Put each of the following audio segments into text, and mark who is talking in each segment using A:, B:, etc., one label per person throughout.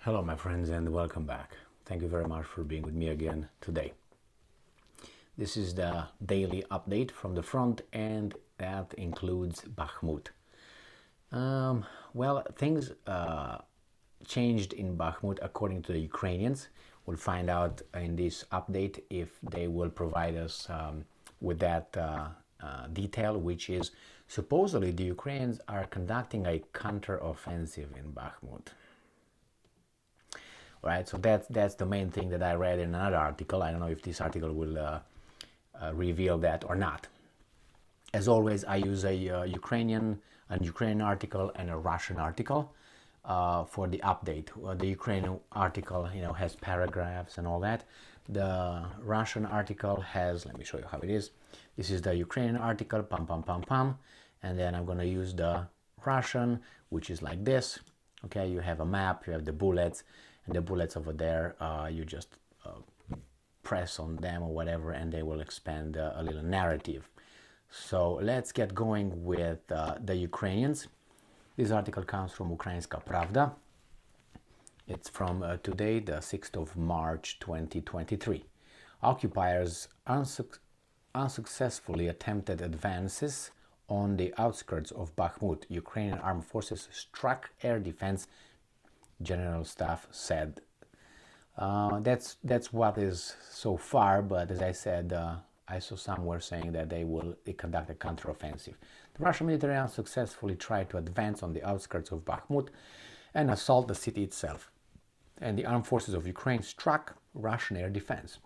A: Hello my friends and welcome back. Thank you very much for being with me again today. This is the daily update from the front and that includes Bakhmut. Things changed in Bakhmut according to the Ukrainians. We'll find out in this update if they will provide us with that detail, which is supposedly the Ukrainians are conducting a counter-offensive in Bakhmut. Right, so that's the main thing that I read in another article. I don't know if this article will reveal that or not. As always, I use a Ukrainian article and a Russian article for the update. The Ukrainian article, has paragraphs and all that. The Russian article has, let me show you how it is. This is the Ukrainian article, pam pam pam pam, and then I'm gonna use the Russian, which is like this. Okay, you have a map, you have the bullets. And the bullets over there, you just press on them or whatever, and they will expand a little narrative. So let's get going with the Ukrainians. This article comes from Ukrainska Pravda. It's from today, the 6th of March 2023. Occupiers unsuccessfully attempted advances on the outskirts of Bakhmut. Ukrainian armed forces struck air defense, General Staff said. That's what is so far, but as I said, I saw somewhere saying that they conduct a counteroffensive. The Russian military unsuccessfully tried to advance on the outskirts of Bakhmut and assault the city itself. And the armed forces of Ukraine struck Russian air defense.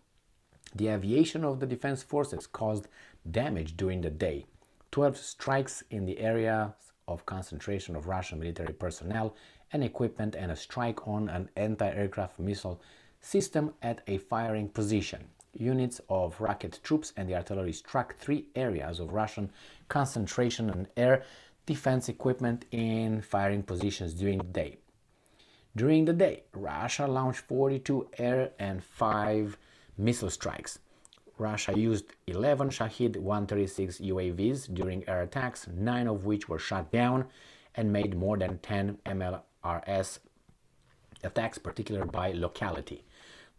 A: The aviation of the defense forces caused damage during the day. 12 strikes in the area of concentration of Russian military personnel and equipment, and a strike on an anti-aircraft missile system at a firing position. Units of rocket troops and the artillery struck 3 areas of Russian concentration and air defense equipment in firing positions during the day. During the day, Russia launched 42 air and 5 missile strikes. Russia used 11 Shahed 136 UAVs during air attacks, 9 of which were shot down, and made more than 10 MLRS attacks, particularly by locality.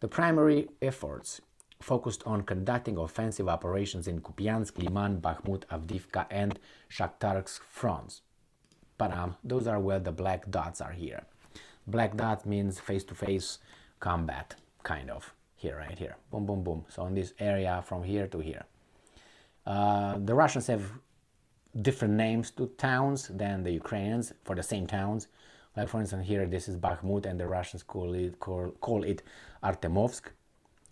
A: The primary efforts focused on conducting offensive operations in Kupiansk, Liman, Bakhmut, Avdiivka, and Shakhtarsk fronts. But those are where the black dots are here. Black dot means face-to-face combat, kind of. Here, right here. Boom, boom, boom. So in this area from here to here. The Russians have different names to towns than the Ukrainians for the same towns. Like for instance here, this is Bakhmut and the Russians call it Artemovsk.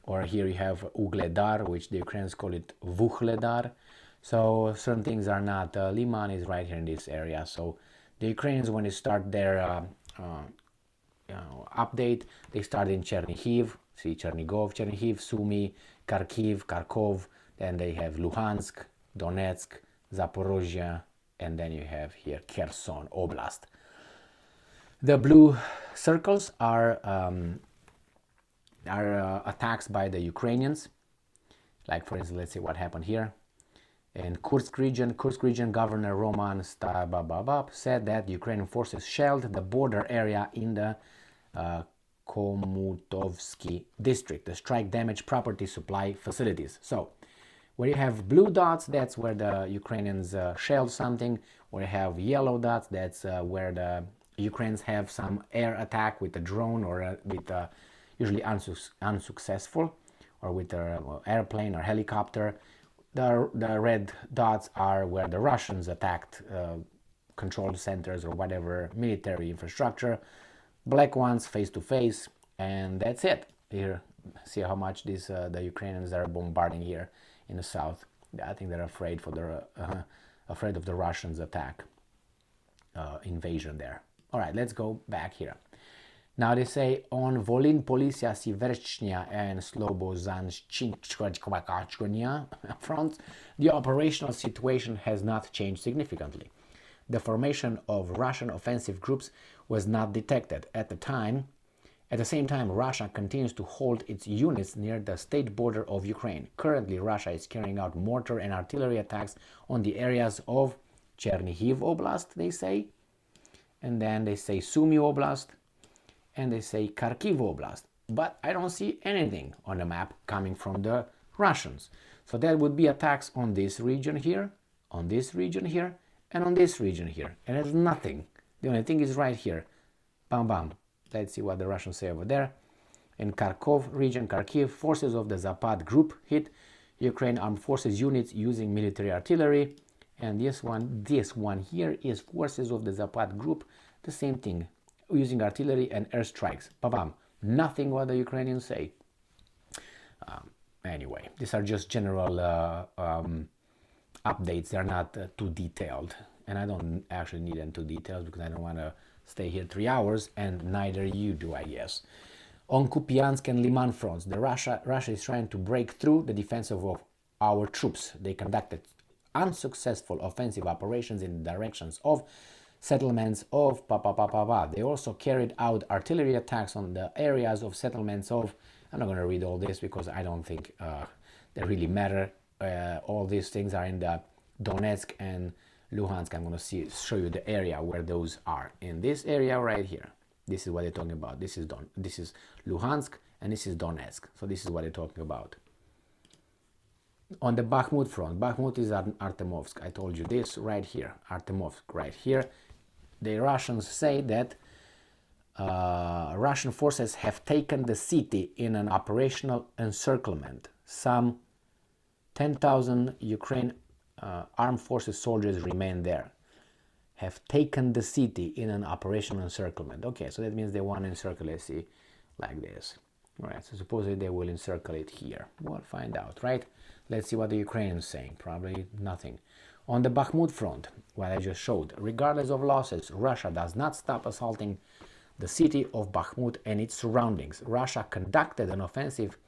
A: Or here you have Ugledar, which the Ukrainians call it Vuhledar. So certain things are not. Liman is right here in this area. So the Ukrainians, when they start their update, they start in Chernihiv, see Chernigov, Chernihiv, Sumy, Kharkiv, Kharkov, then they have Luhansk, Donetsk, Zaporozhye, and then you have here Kherson Oblast. The blue circles are attacks by the Ukrainians. Like for instance, let's see what happened here. In Kursk region, Governor Roman Stababab said that Ukrainian forces shelled the border area in the Komutovsky district. The strike damaged property supply facilities. So where you have blue dots, that's where the Ukrainians shelled something. Where you have yellow dots, that's where the Ukrainians have some air attack with a drone or with usually unsuccessful, or with an airplane or helicopter. The red dots are where the Russians attacked control centers or whatever military infrastructure. Black ones face to face, and that's it. Here, see how much the Ukrainians are bombarding here in the south. I think they're afraid afraid of the Russians' attack, invasion there. All right, let's go back here. Now they say on Volyn, Polisia, Siverchnia, and Slobozhanskaya fronts, the operational situation has not changed significantly. The formation of Russian offensive groups was not detected at the same time, Russia continues to hold its units near the state border of Ukraine. Currently, Russia is carrying out mortar and artillery attacks on the areas of Chernihiv Oblast, they say, and then they say Sumy Oblast, and they say Kharkiv Oblast. But I don't see anything on the map coming from the Russians. So that would be attacks on this region here, on this region here, and on this region here. And there's nothing. The only thing is right here. Bam, bam. Let's see what the Russians say over there. In Kharkov region, Kharkiv, forces of the Zapad group hit Ukraine armed forces units using military artillery. And this one here is forces of the Zapad group, the same thing, using artillery and airstrikes. Bam, nothing what the Ukrainians say. Anyway, these are just general updates. They're not too detailed, and I don't actually need them too detailed because I don't want to stay here 3 hours, and neither you do, I guess. On Kupiansk and Liman fronts, Russia is trying to break through the defensive of our troops. They conducted unsuccessful offensive operations in the directions of settlements of They also carried out artillery attacks on the areas of settlements of, I'm not going to read all this because I don't think they really matter. All these things are in the Donetsk and Luhansk. I'm going to show you the area where those are. In this area right here, this is what they're talking about. This is Luhansk and this is Donetsk. So this is what they're talking about. On the Bakhmut front, Bakhmut is Artemovsk. I told you this right here, Artemovsk right here. The Russians say that Russian forces have taken the city in an operational encirclement. Some 10,000 Ukraine armed forces soldiers remain there. Have taken the city in an operational encirclement. Okay, so that means they want to encircle, let's see, like this. All right, so supposedly they will encircle it here. We'll find out, right? Let's see what the Ukrainians saying. Probably nothing. On the Bakhmut front, what I just showed, regardless of losses, Russia does not stop assaulting the city of Bakhmut and its surroundings. Russia conducted an offensive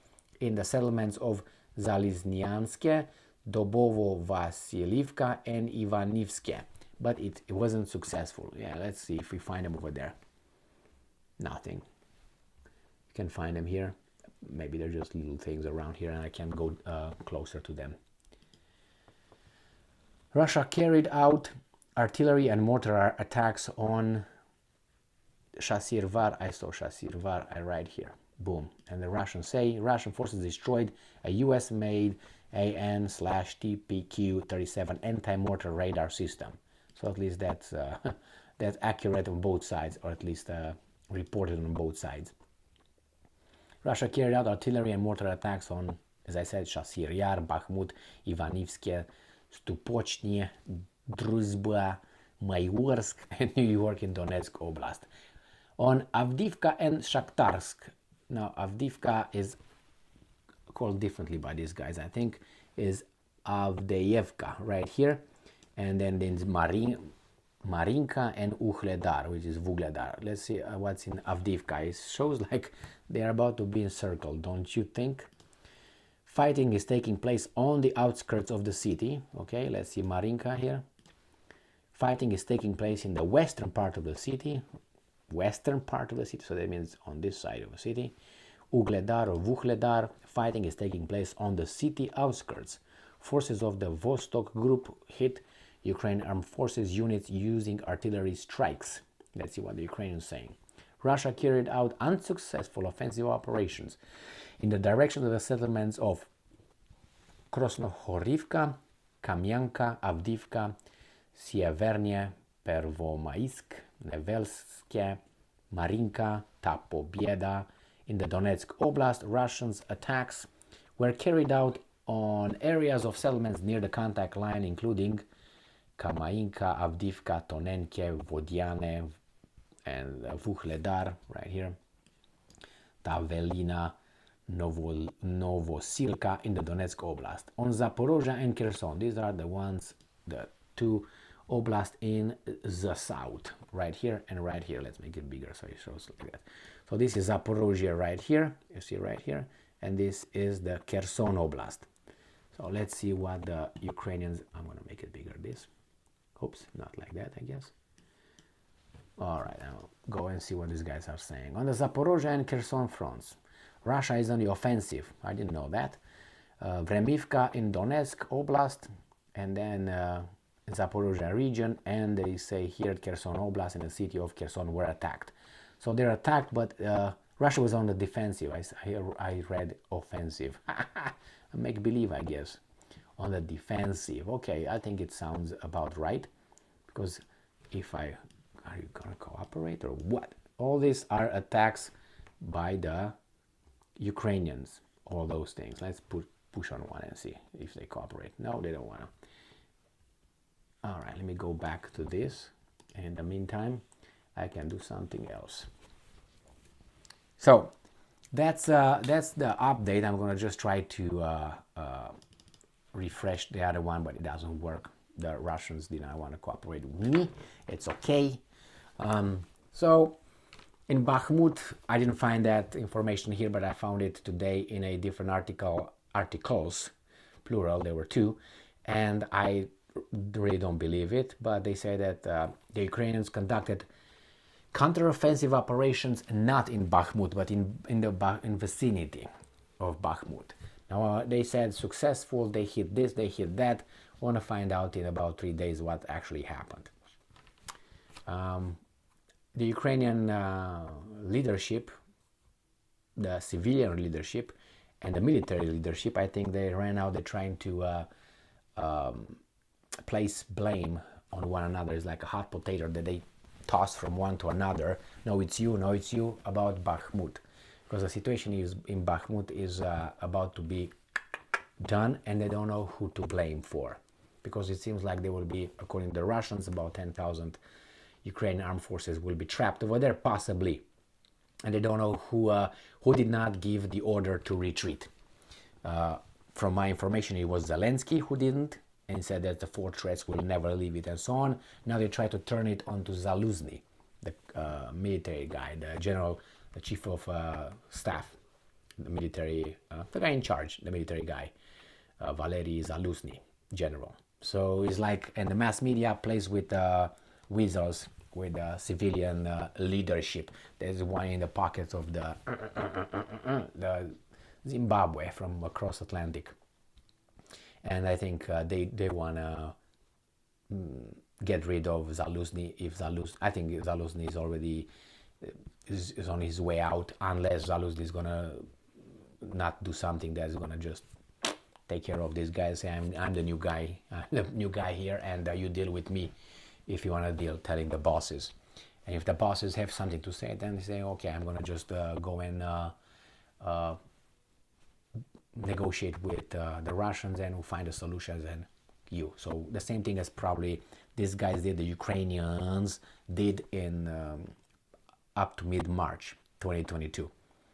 A: in the settlements of Zaliznianske, Dobovo-Vasilivka, and Ivanivske, but it wasn't successful. Yeah, let's see if we find them over there. Nothing. You can find them here. Maybe they're just little things around here and I can go closer to them. Russia carried out artillery and mortar attacks on Shasirvar. I saw Shasirvar right here. Boom. And the Russians say Russian forces destroyed a US-made AN/TPQ-37 anti-mortar radar system. So at least that's accurate on both sides, or at least reported on both sides. Russia carried out artillery and mortar attacks on, as I said, Shasir Yar, Bakhmut, Ivanivske, Stupochny, Druzhba, Mayorsk, and New York in Donetsk Oblast. On Avdiivka and Shakhtarsk. Now, Avdiivka is called differently by these guys, I think, is Avdeevka right here. And then there's Marinka and Uhledar, which is Vugledar. Let's see what's in Avdiivka. It shows like they're about to be encircled, don't you think? Fighting is taking place on the outskirts of the city. Okay, let's see Marinka here. Fighting is taking place in the western part of the city. So that means on this side of the city. Ugledar or Vuhledar. Fighting is taking place on the city outskirts. Forces of the Vostok group hit Ukraine armed forces units using artillery strikes. Let's see what the Ukrainians are saying. Russia carried out unsuccessful offensive operations in the direction of the settlements of Krasnohorivka, Kamyanka, Avdiivka, Sievernie, Pervomaisk, Nevelske, Marinka, Tapobieda. In the Donetsk Oblast, Russians' attacks were carried out on areas of settlements near the contact line, including Kamainka, Avdiivka, Tonenke, Vodiane, and Vuhledar, right here, Tavelina, Novosilka in the Donetsk Oblast. On Zaporozhye and Kherson, these are the two oblasts in the south, right here and right here. Let's make it bigger so it shows like that. So this is Zaporozhye right here, you see right here, and this is the Kherson Oblast. So let's see what the Ukrainians, I'm going to make it bigger, this. Oops, not like that, I guess. All right, I'll go and see what these guys are saying. On the Zaporozhye and Kherson fronts, Russia is on the offensive. I didn't know that. Vremivka in Donetsk Oblast, and then Zaporozhye region, and they say here Kherson Oblast and the city of Kherson were attacked. So they're attacked, but Russia was on the defensive. I read offensive. Make believe, I guess. On the defensive. Okay, I think it sounds about right. Because if are you gonna cooperate or what? All these are attacks by the Ukrainians. All those things. Let's push on one and see if they cooperate. No, they don't wanna. All right, let me go back to this. In the meantime, I can do something else. So that's the update. I'm gonna just try to refresh the other one, but it doesn't work. The Russians did not want to cooperate with me. It's okay. So in Bakhmut, I didn't find that information here, but I found it today in a different articles, plural. There were two, and I really don't believe it. But they say that the Ukrainians conducted counteroffensive operations not in Bakhmut, but in vicinity of Bakhmut. Now they said successful. They hit this. They hit that. Want to find out in about 3 days what actually happened. The Ukrainian leadership, the civilian leadership, and the military leadership, I think they ran out. They're trying to place blame on one another. It's like a hot potato that they toss from one to another. No, it's you. No, it's you. About Bakhmut, because the situation is in Bakhmut is about to be done, and they don't know who to blame for. Because it seems like there will be, according to the Russians, about 10,000 Ukrainian armed forces will be trapped over there, possibly. And they don't know who did not give the order to retreat. From my information, it was Zelensky who didn't, and said that the fortress will never leave it, and so on. Now they try to turn it onto Zaluzny, the military guy, the chief of staff, the military, the guy in charge, the military guy, Valery Zaluzny, general. So it's like, and the mass media plays with weasels, with civilian leadership. There's one in the pockets of the Zimbabwe from across Atlantic. And I think they want to get rid of Zaluzny. I think Zaluzny is already is on his way out, unless Zaluzny is gonna not do something that's gonna just take care of this guy. Say I'm the new guy here, and you deal with me if you want to deal. Telling the bosses, and if the bosses have something to say, then they say, okay, I'm gonna just go and negotiate with the Russians, and we'll find the solutions. And you. So the same thing as probably these guys did, the Ukrainians did in up to mid-March 2022,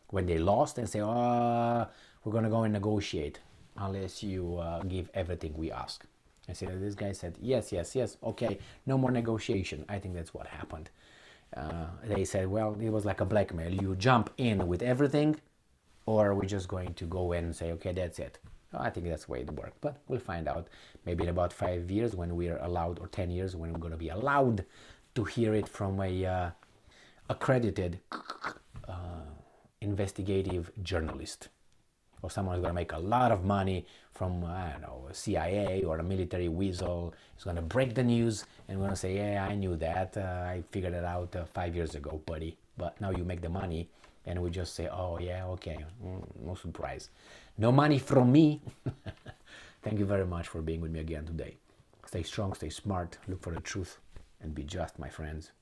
A: when they lost and say, oh, we're gonna go and negotiate unless you give everything we ask. And so this guy said, yes, okay, no more negotiation. I think that's what happened. They said, well, it was like a blackmail. You jump in with everything, or we're just going to go in and say, okay, that's it. I think that's the way it worked, but we'll find out maybe in about 5 years when we're allowed, or 10 years when we're going to be allowed to hear it from a accredited investigative journalist, or someone who's going to make a lot of money from, I don't know, a CIA or a military weasel is going to break the news and going to say, yeah, I knew that, I figured it out 5 years ago, buddy, but now you make the money. And we just say, oh, yeah, okay, no surprise. No money from me. Thank you very much for being with me again today. Stay strong, stay smart, look for the truth, and be just, my friends.